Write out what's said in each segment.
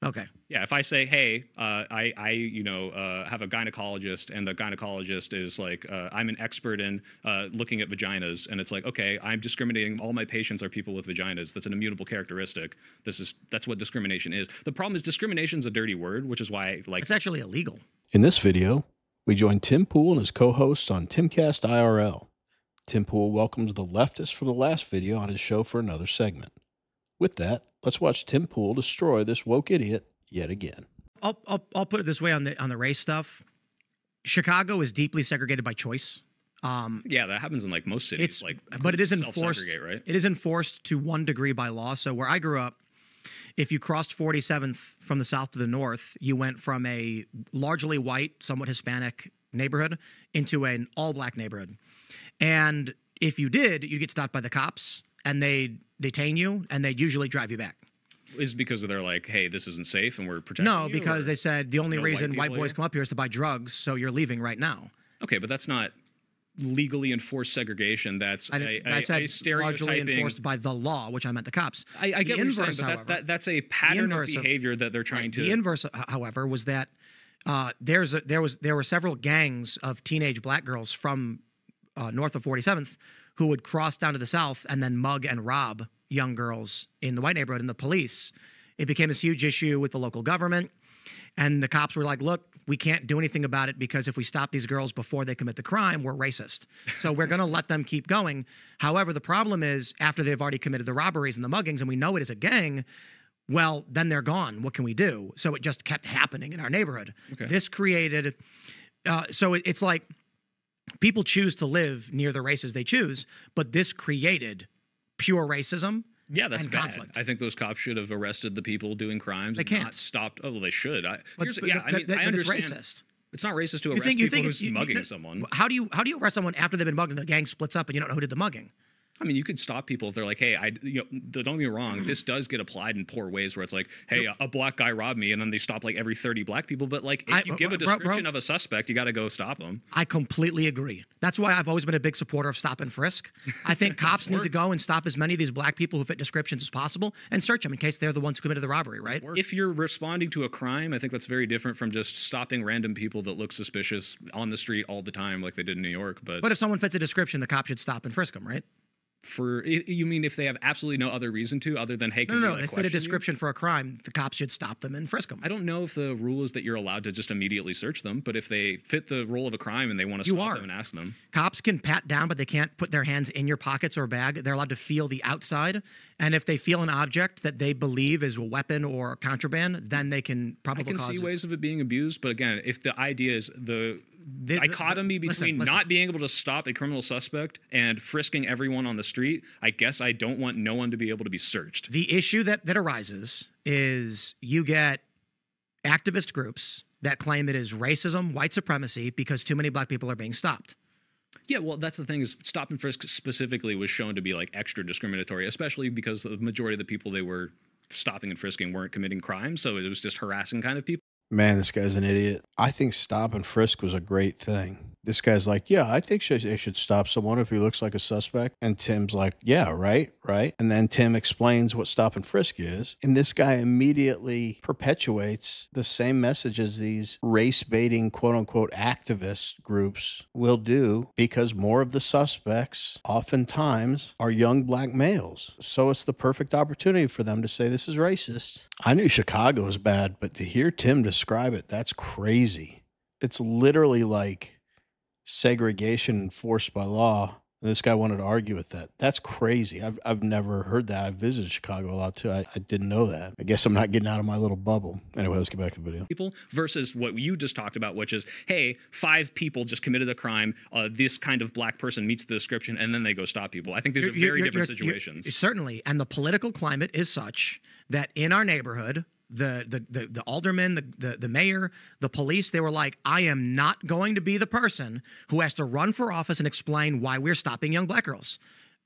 Okay. Yeah, if I say, hey, have a gynecologist, and the gynecologist is like, I'm an expert in looking at vaginas, and it's like, okay, I'm discriminating. All my patients are people with vaginas. That's an immutable characteristic. That's what discrimination is. The problem is discrimination is a dirty word, which is why It's actually illegal. In this video, we join Tim Pool and his co-host on Timcast IRL. Tim Pool welcomes the leftist from the last video on his show for another segment. With that, let's watch Tim Pool destroy this woke idiot yet again. I'll put it this way on the race stuff. Chicago is deeply segregated by choice. Yeah, that happens in like most cities. But it is enforced. Self-segregate, right? It is enforced to one degree by law. So where I grew up, if you crossed 47th from the south to the north, you went from a largely white, somewhat Hispanic neighborhood into an all-black neighborhood. And if you did, you'd get stopped by the cops, and they'd detain you, and they'd usually drive you back. Is because they're like, hey, this isn't safe, and we're protecting No, you, because they said the only reason white boys here? come up here is to buy drugs, so you're leaving right now. Okay, but that's not legally enforced segregation. That's I said largely enforced by the law, which I meant the cops. I get what you're saying, but however, that's a pattern of behavior that they're trying to. The inverse, however, was that there were several gangs of teenage black girls from north of 47th who would cross down to the south and then mug and rob young girls in the white neighborhood. And the police, it became this huge issue with the local government. And the cops were like, look, we can't do anything about it because if we stop these girls before they commit the crime, we're racist. So we're going to let them keep going. However, the problem is after they've already committed the robberies and the muggings, and we know it is a gang, well, then they're gone. What can we do? So it just kept happening in our neighborhood. Okay. This created, so it's like people choose to live near the races they choose, but this created pure racism. Yeah, that's and bad. conflict. I think those cops should have arrested the people doing crimes. They can't. Not stopped. Oh, well, they should. I understand. It's racist. It's not racist to arrest people who's mugging someone. How do you arrest someone after they've been mugged and the gang splits up and you don't know who did the mugging? I mean, you could stop people if they're like, hey, don't get me wrong, this does get applied in poor ways where it's like, hey, a black guy robbed me, and then they stop like every 30 black people. But like, if you give a description of a suspect, you got to go stop them. I completely agree. That's why I've always been a big supporter of stop and frisk. I think cops need to go and stop as many of these black people who fit descriptions as possible and search them in case they're the ones who committed the robbery, right? If you're responding to a crime, I think that's very different from just stopping random people that look suspicious on the street all the time like they did in New York. But if someone fits a description, the cop should stop and frisk them, right? You mean if they have absolutely no other reason to other than, hey, no, they fit a description for a crime, the cops should stop them and frisk them. I don't know if the rule is that you're allowed to just immediately search them, but if they fit the role of a crime and they want to stop them and ask them. Cops can pat down, but they can't put their hands in your pockets or bag. They're allowed to feel the outside, and if they feel an object that they believe is a weapon or contraband, then they can probably see ways of it being abused, but again, if the idea is the dichotomy between not being able to stop a criminal suspect and frisking everyone on the street, I guess I don't want no one to be able to be searched. The issue that arises is you get activist groups that claim it is racism, white supremacy, because too many black people are being stopped. Yeah, well, that's the thing is stop and frisk specifically was shown to be like extra discriminatory, especially because the majority of the people they were stopping and frisking weren't committing crimes, so it was just harassing kind of people. Man, this guy's an idiot. I think stop and frisk was a great thing. This guy's like, yeah, I think they should stop someone if he looks like a suspect. And Tim's like, yeah, right. And then Tim explains what stop and frisk is. And this guy immediately perpetuates the same message as these race-baiting, quote-unquote, activist groups will do because more of the suspects oftentimes are young black males. So it's the perfect opportunity for them to say this is racist. I knew Chicago was bad, but to hear Tim describe it, that's crazy. It's literally like segregation enforced by law. And this guy wanted to argue with that. That's crazy. I've never heard that. I've visited Chicago a lot too. I didn't know that. I guess I'm not getting out of my little bubble. Anyway, let's get back to the video. People versus what you just talked about, which is, hey, 5 people just committed a crime. This kind of black person meets the description, and then they go stop people. I think these are very different situations. Certainly, and the political climate is such that in our neighborhood, the alderman, the mayor, the police, they were like, I am not going to be the person who has to run for office and explain why we're stopping young black girls.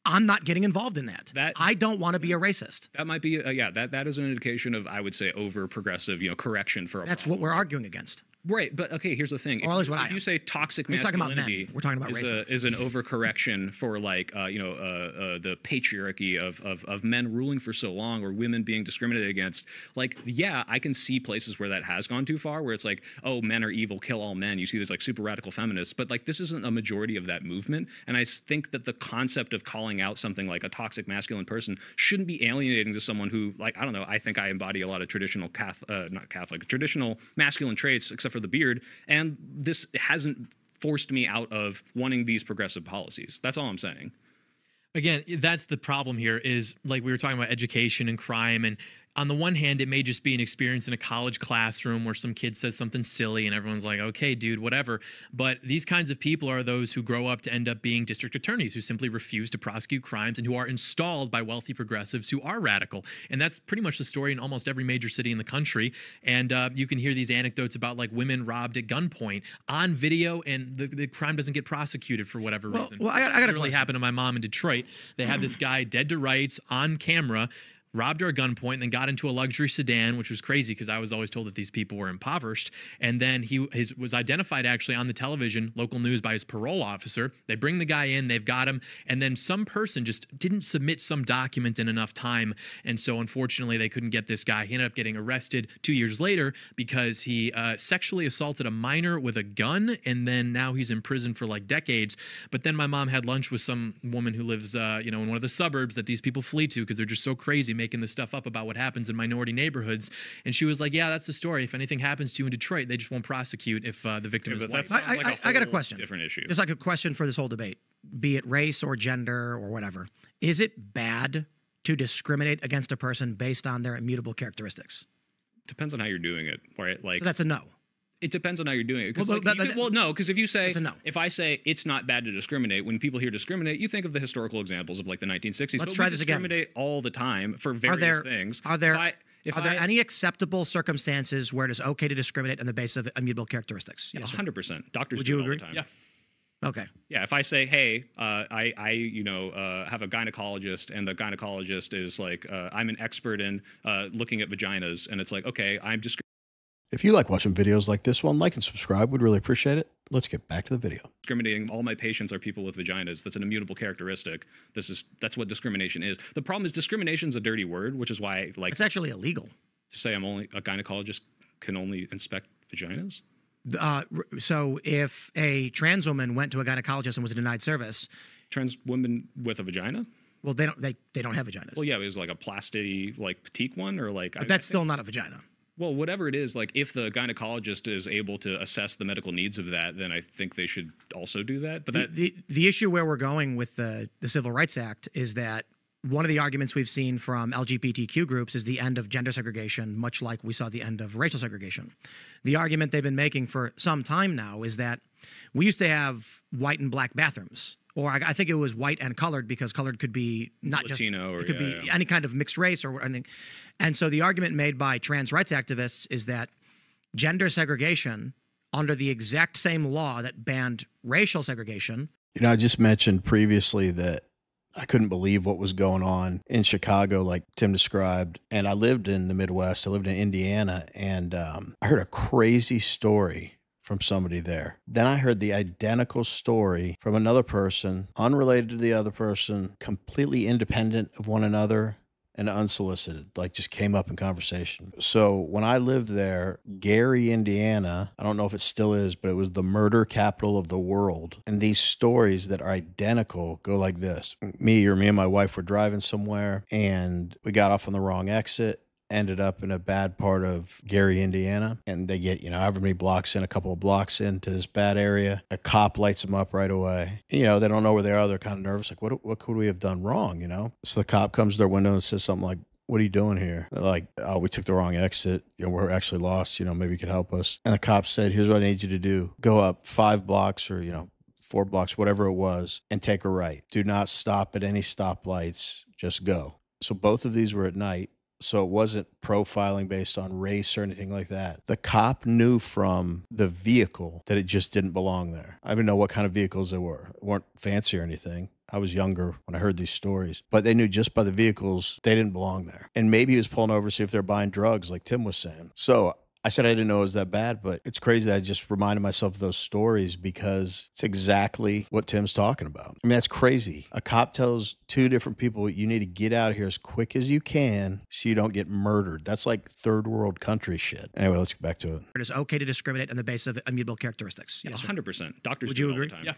I'm not getting involved in that. I don't want to be a racist. That might be, that is an indication of, I would say, over progressive, correction for a That's what we're arguing against. Right, but okay, here's the thing. Or at least what I If you am. say toxic We're talking about men. masculinity We're talking about race now. is an overcorrection for like the patriarchy of men ruling for so long or women being discriminated against. Like, yeah, I can see places where that has gone too far, where it's like, oh, men are evil, kill all men. You see this like super radical feminists, but like this isn't a majority of that movement. And I think that the concept of calling out something like a toxic masculine person shouldn't be alienating to someone who, like, I don't know, I think I embody a lot of traditional traditional masculine traits, except for the beard. And this hasn't forced me out of wanting these progressive policies. That's all I'm saying. Again, that's the problem here is like we were talking about education and crime. And on the one hand, it may just be an experience in a college classroom where some kid says something silly and everyone's like, okay, dude, whatever. But these kinds of people are those who grow up to end up being district attorneys who simply refuse to prosecute crimes and who are installed by wealthy progressives who are radical. And that's pretty much the story in almost every major city in the country. And you can hear these anecdotes about like women robbed at gunpoint on video and the crime doesn't get prosecuted for whatever reason. Well, I got a really question. happened to my mom in Detroit. They had this guy dead to rights on camera, robbed her at gunpoint, and then got into a luxury sedan, which was crazy because I was always told that these people were impoverished. And then he was identified actually on the television, local news, by his parole officer. They bring the guy in, they've got him, and then some person just didn't submit some document in enough time. And so unfortunately, they couldn't get this guy. He ended up getting arrested 2 years later because he sexually assaulted a minor with a gun, and then now he's in prison for like decades. But then my mom had lunch with some woman who lives, in one of the suburbs that these people flee to because they're just so crazy making this stuff up about what happens in minority neighborhoods. And she was like, yeah, that's the story. If anything happens to you in Detroit, they just won't prosecute if the victim is But white. that sounds like a I got a whole question. different issue. Just like a question for this whole debate, be it race or gender or whatever. Is it bad to discriminate against a person based on their immutable characteristics? Depends on how you're doing it, right? Like, So that's a no. it depends on how you're doing it. 'Cause, Well, like, but- no, because if you say, That's a no. if I say it's not bad to discriminate, when people hear discriminate, you think of the historical examples of like the 1960s. Let's but try we this again. discriminate all the time for Are various there things. are there If are there I- any acceptable circumstances where it is okay to discriminate on the basis of immutable characteristics? Yes. or no? 100%. Doctors Would do you it all agree? the time. Yeah. Okay. Yeah, if I say, hey, I have a gynecologist, and the gynecologist is like, I'm an expert in looking at vaginas, and it's like, okay, I'm just If you like watching videos like this one, like and subscribe. We'd really appreciate it. Let's get back to the video. discriminating. All my patients are people with vaginas. That's an immutable characteristic. That's what discrimination is. The problem is discrimination is a dirty word, which is why like It's actually illegal. to say I'm only a gynecologist can only inspect vaginas. So if a trans woman went to a gynecologist and was denied service, Trans women with a vagina? well, they don't have vaginas. Well, yeah, it was like a plasty, like petite one, or like. But that's still not a vagina. Well, whatever it is, like if the gynecologist is able to assess the medical needs of that, then I think they should also do that. But that The issue where we're going with the Civil Rights Act is that one of the arguments we've seen from LGBTQ groups is the end of gender segregation, much like we saw the end of racial segregation. The argument they've been making for some time now is that we used to have white and black bathrooms, or I think it was white and colored because colored could be not Latino or it could yeah, be yeah. any kind of mixed race or anything. And so the argument made by trans rights activists is that gender segregation under the exact same law that banned racial segregation. I just mentioned previously that I couldn't believe what was going on in Chicago, like Tim described. And I lived in the Midwest. I lived in Indiana, and I heard a crazy story from somebody there. Then I heard the identical story from another person, unrelated to the other person, completely independent of one another and unsolicited, like just came up in conversation. So when I lived there, Gary, Indiana, I don't know if it still is, but it was the murder capital of the world. And these stories that are identical go like this. Me and my wife were driving somewhere and we got off on the wrong exit, ended up in a bad part of Gary, Indiana. And they get, however many blocks in, a couple of blocks into this bad area. A cop lights them up right away. They don't know where they are. They're kind of nervous. Like, what could we have done wrong, So the cop comes to their window and says something like, "What are you doing here?" They're like, "Oh, we took the wrong exit. We're actually lost. Maybe you could help us." And the cop said, "Here's what I need you to do. Go up 5 blocks or, 4 blocks, whatever it was, and take a right. Do not stop at any stoplights. Just go." So both of these were at night. So it wasn't profiling based on race or anything like that. The cop knew from the vehicle that it just didn't belong there. I didn't know what kind of vehicles they were. They weren't fancy or anything. I was younger when I heard these stories, but they knew just by the vehicles they didn't belong there. And maybe he was pulling over to see if they're buying drugs, like Tim was saying. So I said I didn't know it was that bad, but it's crazy that I just reminded myself of those stories because it's exactly what Tim's talking about. I mean, that's crazy. A cop tells two different people, you need to get out of here as quick as you can so you don't get murdered. That's like third world country shit. Anyway, let's get back to it. It is okay to discriminate on the basis of immutable characteristics. Yeah, Yes, sir. 100%. Doctors Would do you it all the agree? time. Yeah.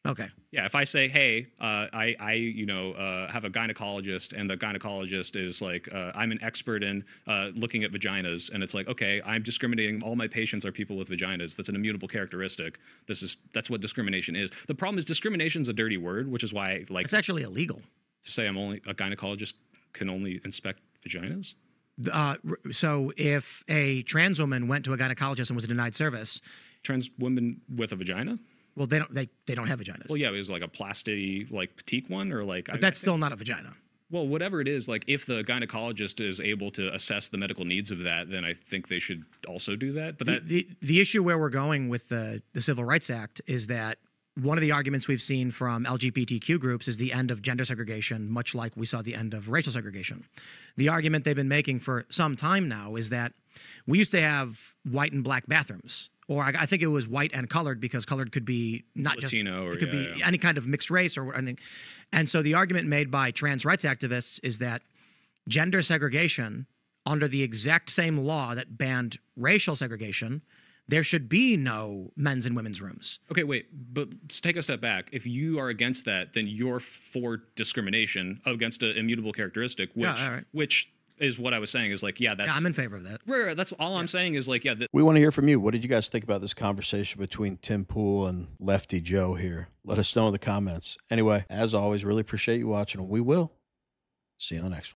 Okay. Yeah, if I say, hey, have a gynecologist, and the gynecologist is like, I'm an expert in looking at vaginas, and it's like, okay, I'm discriminating. All my patients are people with vaginas. That's an immutable characteristic. That's what discrimination is. The problem is discrimination's a dirty word, which is why I like It's actually illegal. to say I'm only a gynecologist can only inspect vaginas. So if a trans woman went to a gynecologist and was denied service, Trans women with a vagina? well, they don't have vaginas. Well, yeah, it was like a plasty, like petite one, or like. But that's still not a vagina. Well, whatever it is, like if the gynecologist is able to assess the medical needs of that, then I think they should also do that. But that The issue where we're going with the Civil Rights Act is that one of the arguments we've seen from LGBTQ groups is the end of gender segregation, much like we saw the end of racial segregation. The argument they've been making for some time now is that we used to have white and black bathrooms. Or I think it was white and colored because colored could be not Latino, or it could yeah, be yeah. any kind of mixed race or anything. And so the argument made by trans rights activists is that gender segregation under the exact same law that banned racial segregation, there should be no men's and women's rooms. Okay, wait, but let's take a step back. If you are against that, then you're for discrimination against an immutable characteristic, which Yeah, all right. which is what I was saying is like, yeah, that's Yeah, I'm in favor of that. Right, that's all I'm saying is like, yeah, We want to hear from you. What did you guys think about this conversation between Tim Pool and Lefty Joe here? Let us know in the comments. Anyway, as always, really appreciate you watching, and we will see you on the next one.